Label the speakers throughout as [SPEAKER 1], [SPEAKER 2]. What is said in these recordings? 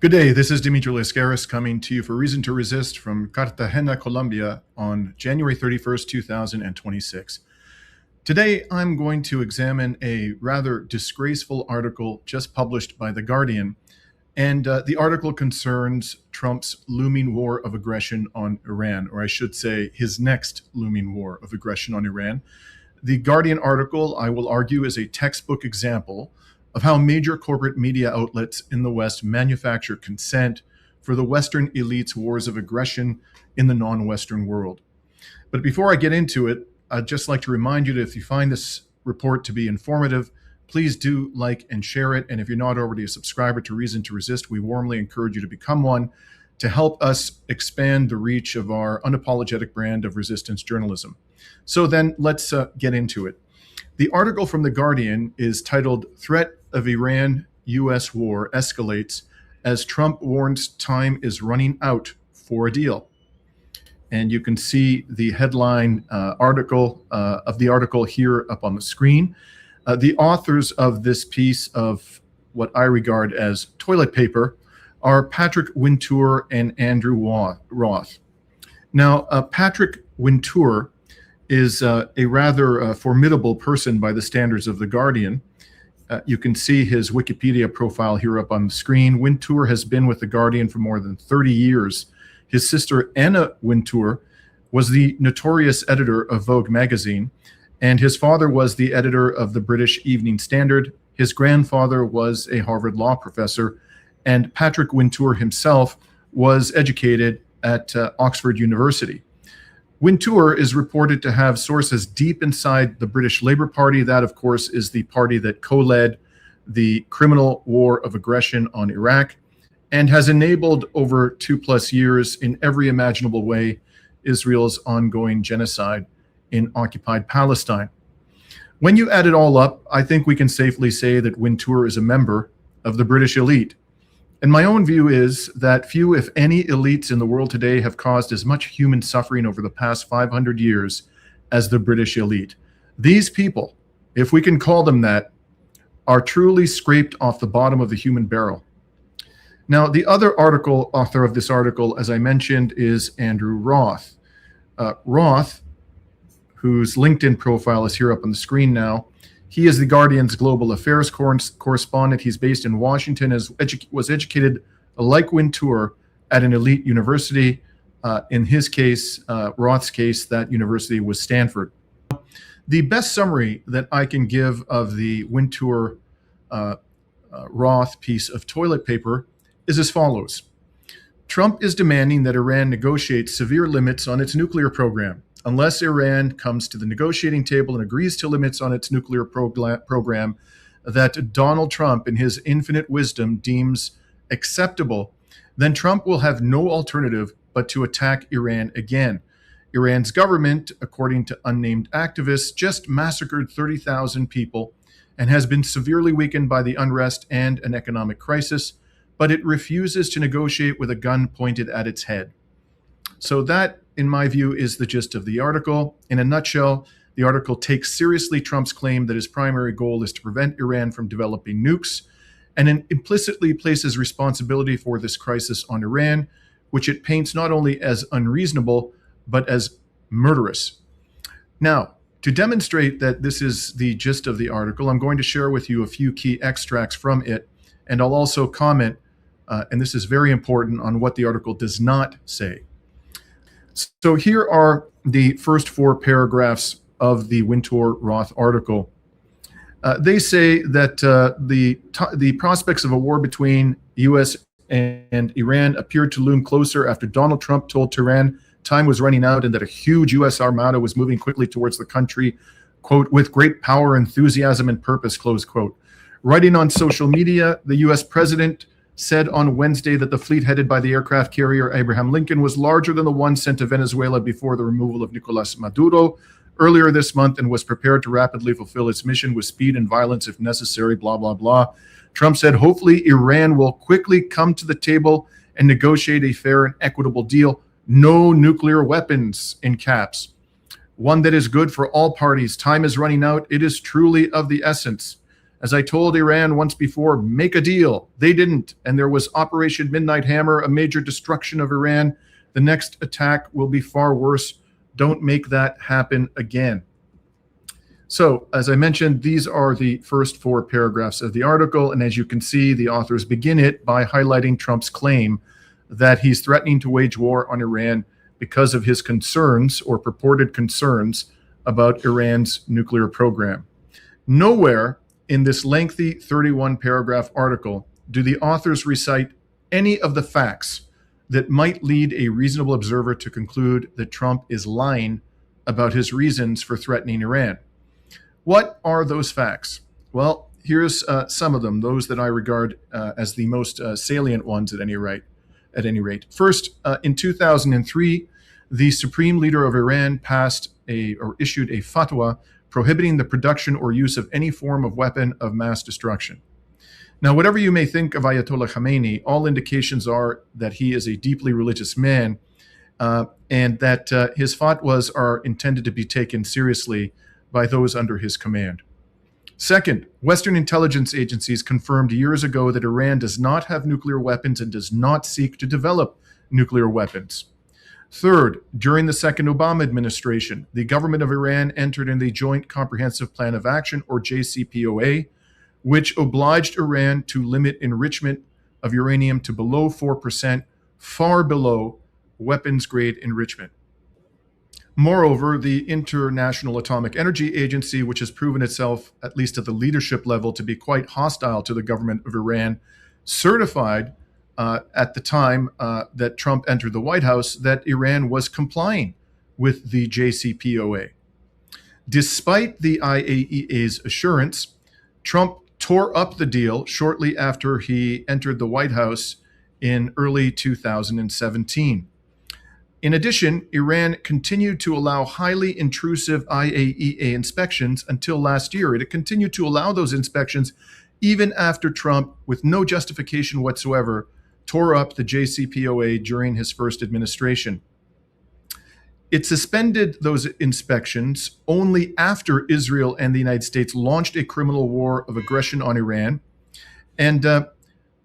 [SPEAKER 1] Good day, this is Dimitri Lascaris coming to you for Reason to Resist from Cartagena, Colombia on January 31st, 2026. Today, I'm going to examine a rather disgraceful article just published by The Guardian, and the article concerns Trump's looming war of aggression on Iran, or I should say his next looming war of aggression on Iran. The Guardian article, I will argue, is a textbook example of how major corporate media outlets in the West manufacture consent for the Western elite's wars of aggression in the non-Western world. But before I get into it, I'd just like to remind you that if you find this report to be informative, please do like and share it. And if you're not already a subscriber to Reason to Resist, we warmly encourage you to become one to help us expand the reach of our unapologetic brand of resistance journalism. So then let's get into it. The article from The Guardian is titled "Threat of Iran-US War Escalates as Trump Warns Time is Running Out for a Deal." And you can see the headline article of the article here up on the screen. The authors of this piece of what I regard as toilet paper are Patrick Wintour and Andrew Roth. Now, Patrick Wintour is a rather formidable person by the standards of The Guardian. You can see his Wikipedia profile here up on the screen. Wintour has been with The Guardian for more than 30 years. His sister, Anna Wintour, was the notorious editor of Vogue magazine, and his father was the editor of the British Evening Standard. His grandfather was a Harvard law professor, and Patrick Wintour himself was educated at Oxford University. Wintour is reported to have sources deep inside the British Labour Party. That, of course, is the party that co-led the criminal war of aggression on Iraq and has enabled over 2+ years in every imaginable way Israel's ongoing genocide in occupied Palestine. When you add it all up, I think we can safely say that Wintour is a member of the British elite. And my own view is that few, if any, elites in the world today have caused as much human suffering over the past 500 years as the British elite. These people, if we can call them that, are truly scraped off the bottom of the human barrel. Now, the other author of this article, as I mentioned, is Andrew Roth. Roth, whose LinkedIn profile is here up on the screen now, he is The Guardian's global affairs correspondent. He's based in Washington, was educated, like Wintour, at an elite university. In his case, Roth's case, that university was Stanford. The best summary that I can give of the Wintour Roth piece of toilet paper is as follows. Trump is demanding that Iran negotiate severe limits on its nuclear program. Unless Iran comes to the negotiating table and agrees to limits on its nuclear program that Donald Trump, in his infinite wisdom, deems acceptable, then Trump will have no alternative but to attack Iran again. Iran's government, according to unnamed activists, just massacred 30,000 people and has been severely weakened by the unrest and an economic crisis, but it refuses to negotiate with a gun pointed at its head. So that, in my view, is the gist of the article. In a nutshell, the article takes seriously Trump's claim that his primary goal is to prevent Iran from developing nukes, and then implicitly places responsibility for this crisis on Iran, which it paints not only as unreasonable, but as murderous. Now, to demonstrate that this is the gist of the article, I'm going to share with you a few key extracts from it, and I'll also comment, and this is very important, on what the article does not say. So here are the first 4 paragraphs of the Wintour-Roth article. They say that the prospects of a war between the U.S. and Iran appeared to loom closer after Donald Trump told Tehran time was running out and that a huge U.S. armada was moving quickly towards the country, quote, with great power, enthusiasm, and purpose, close quote. Writing on social media, the U.S. president said on Wednesday that the fleet headed by the aircraft carrier Abraham Lincoln was larger than the one sent to Venezuela before the removal of Nicolas Maduro earlier this month and was prepared to rapidly fulfill its mission with speed and violence if necessary, blah, blah, blah. Trump said, hopefully Iran will quickly come to the table and negotiate a fair and equitable deal. No nuclear weapons, in caps. One that is good for all parties. Time is running out. It is truly of the essence. As I told Iran once before, make a deal. They didn't. And there was Operation Midnight Hammer, a major destruction of Iran. The next attack will be far worse. Don't make that happen again. So, as I mentioned, these are the first 4 paragraphs of the article. And as you can see, the authors begin it by highlighting Trump's claim that he's threatening to wage war on Iran because of his concerns or purported concerns about Iran's nuclear program. Nowhere in this lengthy 31-paragraph article do the authors recite any of the facts that might lead a reasonable observer to conclude that Trump is lying about his reasons for threatening Iran. What are those facts? Well, here's some of them, those that I regard as the most salient ones at any rate. First, in 2003, the supreme leader of Iran issued a fatwa prohibiting the production or use of any form of weapon of mass destruction. Now, whatever you may think of Ayatollah Khamenei, all indications are that he is a deeply religious man and that his fatwas are intended to be taken seriously by those under his command. Second, Western intelligence agencies confirmed years ago that Iran does not have nuclear weapons and does not seek to develop nuclear weapons. Third, during the second Obama administration, the government of Iran entered in the Joint Comprehensive Plan of Action, or JCPOA, which obliged Iran to limit enrichment of uranium to below 4%, far below weapons-grade enrichment. Moreover, the International Atomic Energy Agency, which has proven itself, at least at the leadership level, to be quite hostile to the government of Iran, certified at the time that Trump entered the White House that Iran was complying with the JCPOA. Despite the IAEA's assurance, Trump tore up the deal shortly after he entered the White House in early 2017. In addition, Iran continued to allow highly intrusive IAEA inspections until last year. It continued to allow those inspections even after Trump, with no justification whatsoever, tore up the JCPOA during his first administration. It suspended those inspections only after Israel and the United States launched a criminal war of aggression on Iran. And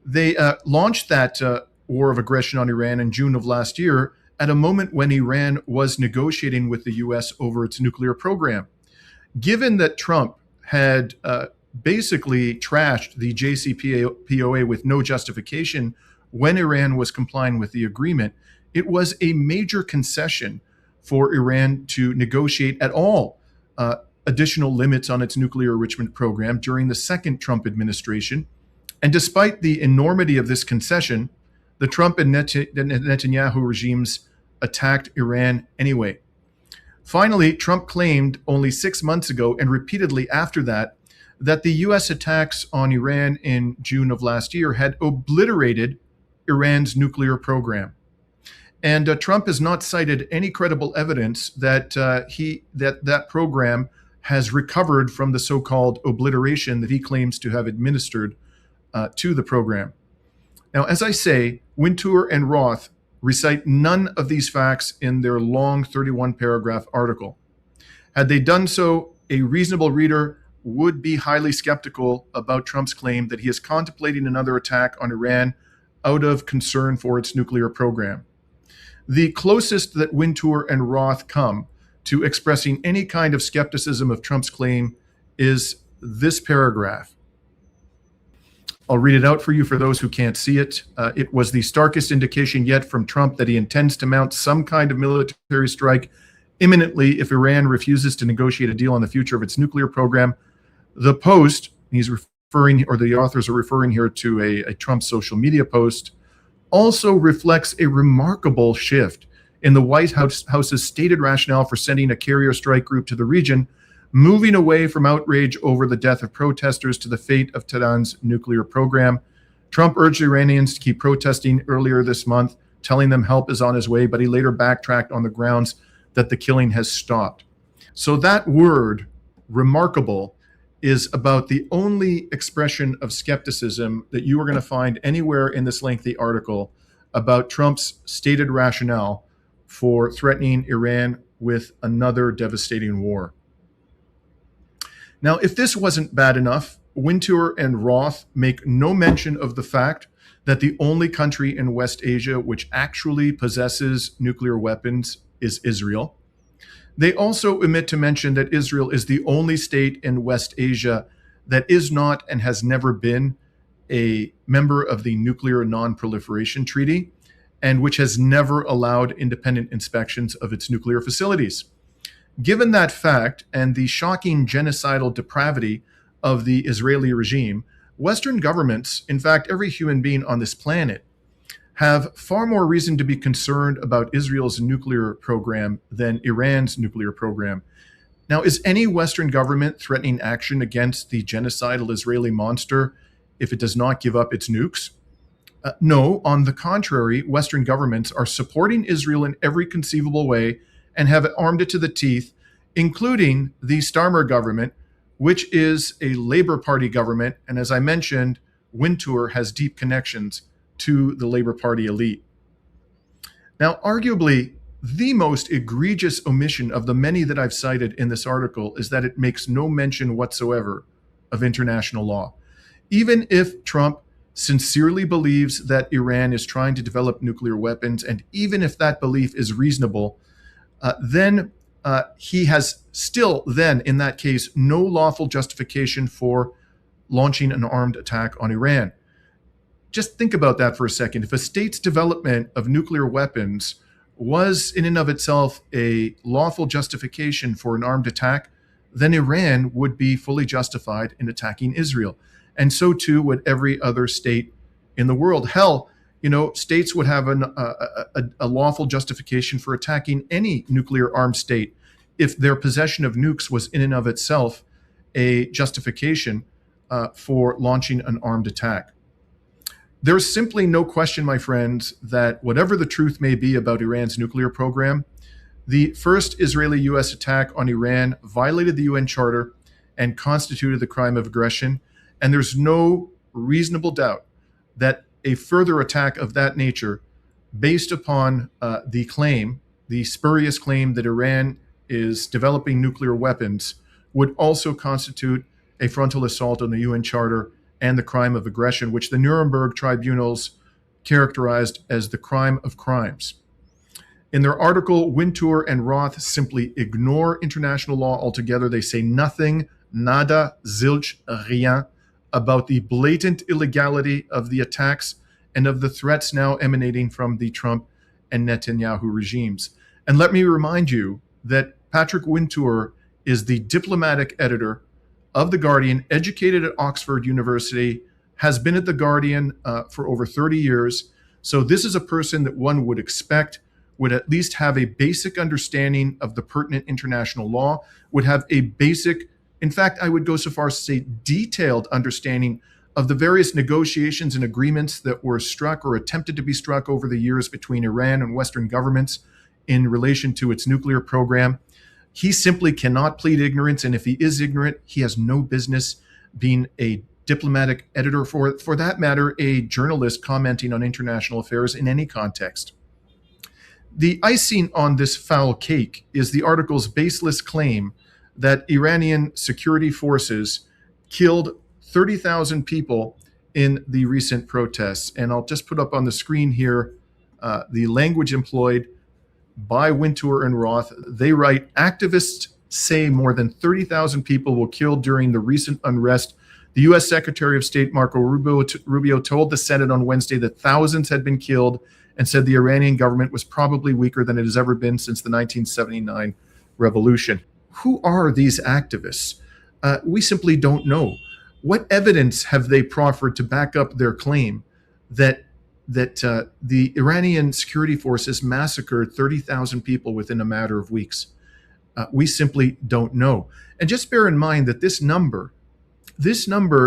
[SPEAKER 1] they launched that war of aggression on Iran in June of last year, at a moment when Iran was negotiating with the US over its nuclear program. Given that Trump had basically trashed the JCPOA with no justification when Iran was complying with the agreement, it was a major concession for Iran to negotiate at all additional limits on its nuclear enrichment program during the second Trump administration. And despite the enormity of this concession, the Trump and Netanyahu regimes attacked Iran anyway. Finally, Trump claimed only 6 months ago and repeatedly after that the U.S. attacks on Iran in June of last year had obliterated Iran's nuclear program. And Trump has not cited any credible evidence that that program has recovered from the so-called obliteration that he claims to have administered to the program. Now, as I say, Wintour and Roth recite none of these facts in their long 31-paragraph article. Had they done so, a reasonable reader would be highly skeptical about Trump's claim that he is contemplating another attack on Iran out of concern for its nuclear program. The closest that Wintour and Roth come to expressing any kind of skepticism of Trump's claim is this paragraph. I'll read it out for you for those who can't see it. It was the starkest indication yet from Trump that he intends to mount some kind of military strike imminently if Iran refuses to negotiate a deal on the future of its nuclear program. The Post, he's referring, or the authors are referring here to a Trump social media post, also reflects a remarkable shift in the White House's stated rationale for sending a carrier strike group to the region, moving away from outrage over the death of protesters to the fate of Tehran's nuclear program. Trump urged Iranians to keep protesting earlier this month, telling them help is on his way, but he later backtracked on the grounds that the killing has stopped. So that word, remarkable, is about the only expression of skepticism that you are going to find anywhere in this lengthy article about Trump's stated rationale for threatening Iran with another devastating war. Now, if this wasn't bad enough, Wintour and Roth make no mention of the fact that the only country in West Asia which actually possesses nuclear weapons is Israel. They also omit to mention that Israel is the only state in West Asia that is not and has never been a member of the Nuclear Non-Proliferation Treaty, and which has never allowed independent inspections of its nuclear facilities. Given that fact and the shocking genocidal depravity of the Israeli regime, Western governments, in fact, every human being on this planet, have far more reason to be concerned about Israel's nuclear program than Iran's nuclear program. Now, is any Western government threatening action against the genocidal Israeli monster if it does not give up its nukes? No, on the contrary, Western governments are supporting Israel in every conceivable way and have armed it to the teeth, including the Starmer government, which is a Labour Party government. And as I mentioned, Wintour has deep connections to the Labour Party elite. Now, arguably, the most egregious omission of the many that I've cited in this article is that it makes no mention whatsoever of international law. Even if Trump sincerely believes that Iran is trying to develop nuclear weapons, and even if that belief is reasonable, then he has still, then, in that case, no lawful justification for launching an armed attack on Iran. Just think about that for a second. If a state's development of nuclear weapons was in and of itself a lawful justification for an armed attack, then Iran would be fully justified in attacking Israel. And so too would every other state in the world. Hell, states would have a lawful justification for attacking any nuclear armed state if their possession of nukes was in and of itself a justification for launching an armed attack. There's simply no question, my friends, that whatever the truth may be about Iran's nuclear program, the first Israeli-U.S. attack on Iran violated the UN Charter and constituted the crime of aggression. And there's no reasonable doubt that a further attack of that nature, based upon the spurious claim that Iran is developing nuclear weapons, would also constitute a frontal assault on the UN Charter and the crime of aggression, which the Nuremberg tribunals characterized as the crime of crimes. In their article, Wintour and Roth simply ignore international law altogether. They say nothing, nada, zilch, rien, about the blatant illegality of the attacks and of the threats now emanating from the Trump and Netanyahu regimes. And let me remind you that Patrick Wintour is the diplomatic editor of The Guardian, educated at Oxford University, has been at The Guardian for over 30 years. So this is a person that one would expect would at least have a basic understanding of the pertinent international law, would have a basic, in fact, I would go so far as to say detailed understanding of the various negotiations and agreements that were struck or attempted to be struck over the years between Iran and Western governments in relation to its nuclear program. He simply cannot plead ignorance, and if he is ignorant, he has no business being a diplomatic editor, for that matter, a journalist commenting on international affairs in any context. The icing on this foul cake is the article's baseless claim that Iranian security forces killed 30,000 people in the recent protests. And I'll just put up on the screen here the language employed by Wintour and Roth. They write, activists say more than 30,000 people were killed during the recent unrest. The U.S. Secretary of State Marco Rubio told the Senate on Wednesday that thousands had been killed and said the Iranian government was probably weaker than it has ever been since the 1979 revolution. Who are these activists? We simply don't know. What evidence have they proffered to back up their claim that the Iranian security forces massacred 30,000 people within a matter of weeks? We simply don't know. And just bear in mind that this number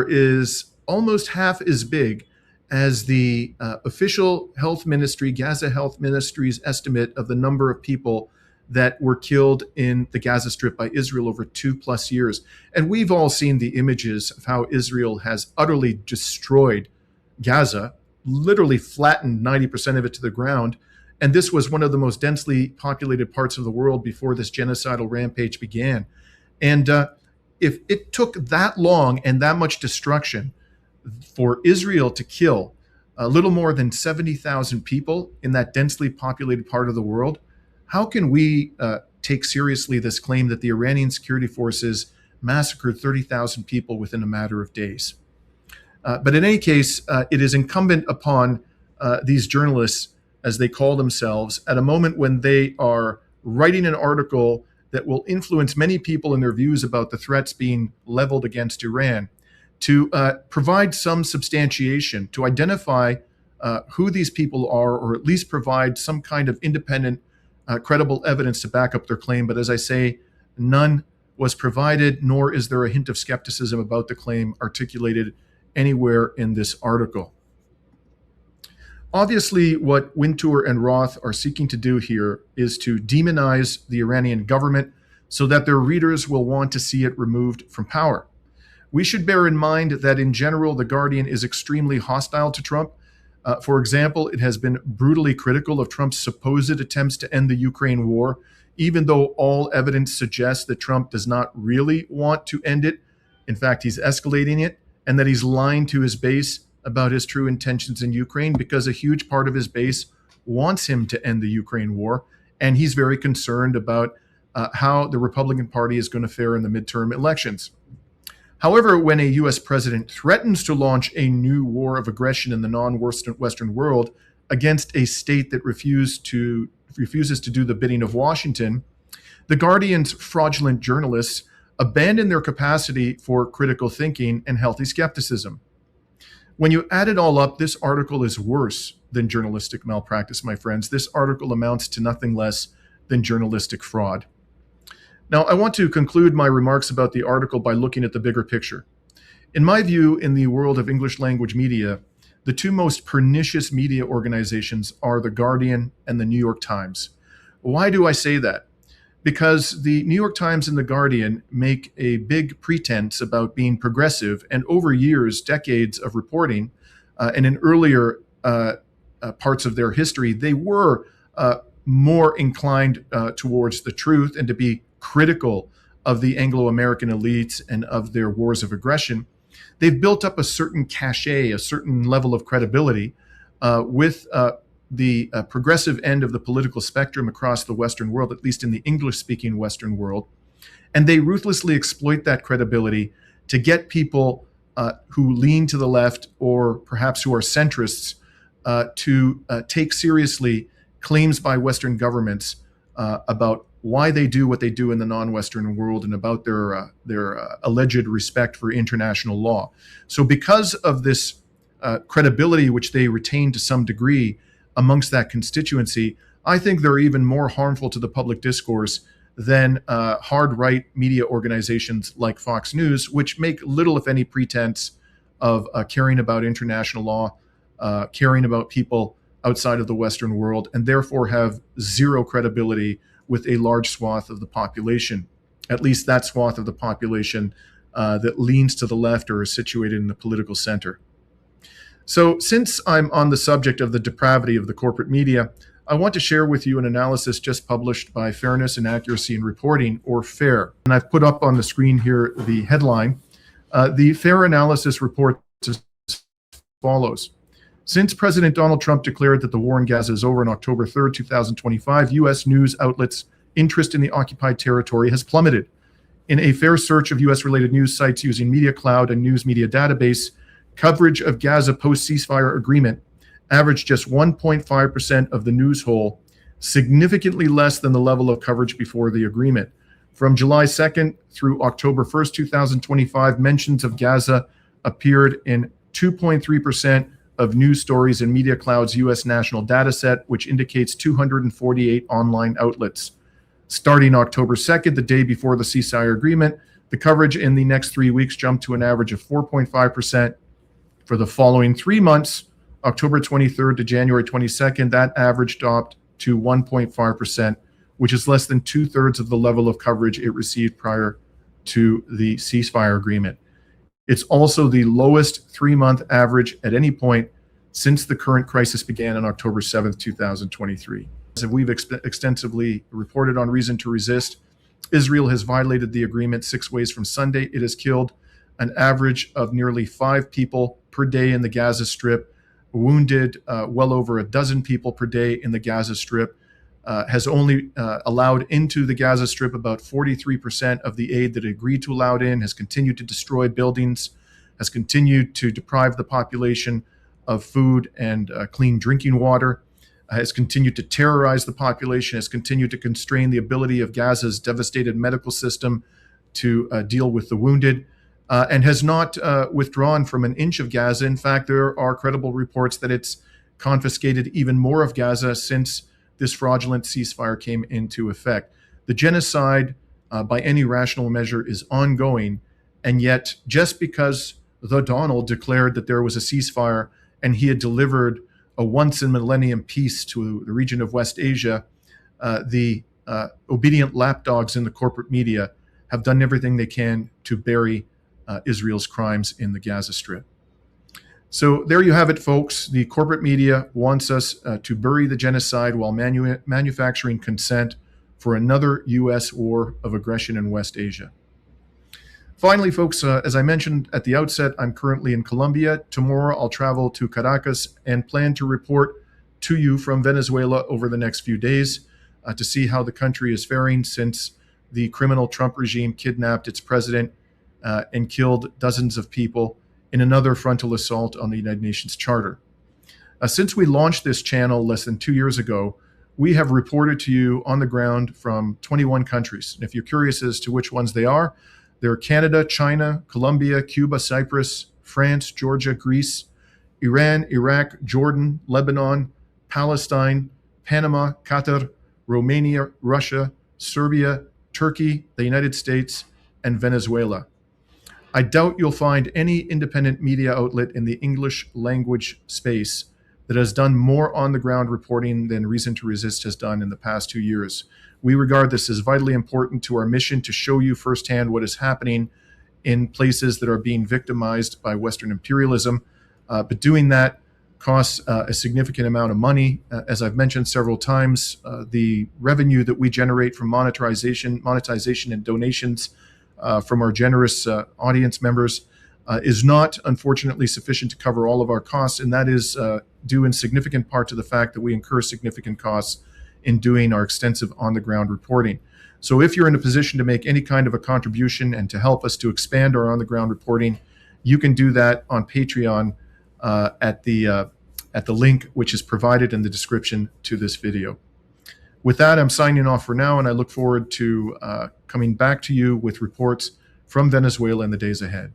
[SPEAKER 1] is almost half as big as the official health ministry, Gaza Health Ministry's estimate of the number of people that were killed in the Gaza Strip by Israel over 2+ years. And we've all seen the images of how Israel has utterly destroyed Gaza, literally flattened 90% of it to the ground. And this was one of the most densely populated parts of the world before this genocidal rampage began. And if it took that long and that much destruction for Israel to kill a little more than 70,000 people in that densely populated part of the world, how can we take seriously this claim that the Iranian security forces massacred 30,000 people within a matter of days? But in any case, it is incumbent upon these journalists, as they call themselves, at a moment when they are writing an article that will influence many people in their views about the threats being leveled against Iran, to provide some substantiation, to identify who these people are, or at least provide some kind of independent, credible evidence to back up their claim. But as I say, none was provided, nor is there a hint of skepticism about the claim articulated anywhere in this article. Obviously, what Wintour and Roth are seeking to do here is to demonize the Iranian government so that their readers will want to see it removed from power. We should bear in mind that in general, The Guardian is extremely hostile to Trump. For example, it has been brutally critical of Trump's supposed attempts to end the Ukraine war, even though all evidence suggests that Trump does not really want to end it. In fact, he's escalating it, and that he's lying to his base about his true intentions in Ukraine, because a huge part of his base wants him to end the Ukraine war, and he's very concerned about how the Republican Party is going to fare in the midterm elections. However, when a U.S. president threatens to launch a new war of aggression in the non-Western world against a state that refuses to do the bidding of Washington, The Guardian's fraudulent journalists abandon their capacity for critical thinking and healthy skepticism. When you add it all up, this article is worse than journalistic malpractice, my friends. This article amounts to nothing less than journalistic fraud. Now, I want to conclude my remarks about the article by looking at the bigger picture. In my view, in the world of English language media, the two most pernicious media organizations are The Guardian and the New York Times. Why do I say that? Because the New York Times and The Guardian make a big pretense about being progressive, and over years, decades of reporting, and in earlier parts of their history, they were more inclined towards the truth and to be critical of the Anglo-American elites and of their wars of aggression. They've built up a certain cachet, a certain level of credibility with the progressive end of the political spectrum across the Western world, at least in the English-speaking Western world. And they ruthlessly exploit that credibility to get people who lean to the left, or perhaps who are centrists, to take seriously claims by Western governments about why they do what they do in the non-Western world, and about their alleged respect for international law. So because of this credibility, which they retain to some degree amongst that constituency, I think they're even more harmful to the public discourse than hard right media organizations like Fox News, which make little, if any, pretense of caring about international law, caring about people outside of the Western world, and therefore have zero credibility with a large swath of the population, at least that swath of the population that leans to the left or is situated in the political center. So since I'm on the subject of the depravity of the corporate media, I want to share with you an analysis just published by Fairness and Accuracy in Reporting, or FAIR. And I've put up on the screen here the headline. The FAIR analysis reports as follows. Since President Donald Trump declared that the war in Gaza is over on October 3rd, 2025, U.S. news outlets' interest in the occupied territory has plummeted. In a FAIR search of U.S.-related news sites using Media Cloud and News Media Database, coverage of Gaza post-ceasefire agreement averaged just 1.5% of the news whole, significantly less than the level of coverage before the agreement. From July 2nd through October 1st, 2025, mentions of Gaza appeared in 2.3% of news stories in Media Cloud's U.S. national data set, which indicates 248 online outlets. Starting October 2nd, the day before the ceasefire agreement, the coverage in the next 3 weeks jumped to an average of 4.5%. For the following 3 months, October 23rd to January 22nd, that average dropped to 1.5%, which is less than 2/3 of the level of coverage it received prior to the ceasefire agreement. It's also the lowest 3-month average at any point since the current crisis began on October 7th, 2023. As we've extensively reported on Reason to Resist, Israel has violated the agreement 6 ways from Sunday. It has killed an average of nearly 5 people per day in the Gaza Strip, wounded well over a dozen people per day in the Gaza Strip, has only allowed into the Gaza Strip about 43% of the aid that it agreed to allow in, has continued to destroy buildings, has continued to deprive the population of food and clean drinking water, has continued to terrorize the population, has continued to constrain the ability of Gaza's devastated medical system to deal with the wounded, and has not withdrawn from an inch of Gaza. In fact, there are credible reports that it's confiscated even more of Gaza since this fraudulent ceasefire came into effect. The genocide, by any rational measure, is ongoing, and yet just because the Donald declared that there was a ceasefire and he had delivered a once-in-millennium peace to the region of West Asia, the obedient lapdogs in the corporate media have done everything they can to bury Israel's crimes in the Gaza Strip. So there you have it, folks. The corporate media wants us to bury the genocide while manufacturing consent for another U.S. war of aggression in West Asia. Finally, folks, as I mentioned at the outset, I'm currently in Colombia. Tomorrow I'll travel to Caracas and plan to report to you from Venezuela over the next few days to see how the country is faring since the criminal Trump regime kidnapped its president and killed dozens of people in another frontal assault on the United Nations Charter. Since we launched this channel less than 2 years ago, we have reported to you on the ground from 21 countries. And if you're curious as to which ones they are, they're Canada, China, Colombia, Cuba, Cyprus, France, Georgia, Greece, Iran, Iraq, Jordan, Lebanon, Palestine, Panama, Qatar, Romania, Russia, Serbia, Turkey, the United States, and Venezuela. I doubt you'll find any independent media outlet in the English language space that has done more on-the-ground reporting than Reason to Resist has done in the past 2 years. We regard this as vitally important to our mission to show you firsthand what is happening in places that are being victimized by Western imperialism. But doing that costs a significant amount of money. As I've mentioned several times, the revenue that we generate from monetization and donations from our generous audience members is not, unfortunately, sufficient to cover all of our costs, and that is due in significant part to the fact that we incur significant costs in doing our extensive on-the-ground reporting. So if you're in a position to make any kind of a contribution and to help us to expand our on-the-ground reporting, you can do that on Patreon at the link which is provided in the description to this video. With that, I'm signing off for now, and I look forward to coming back to you with reports from Venezuela in the days ahead.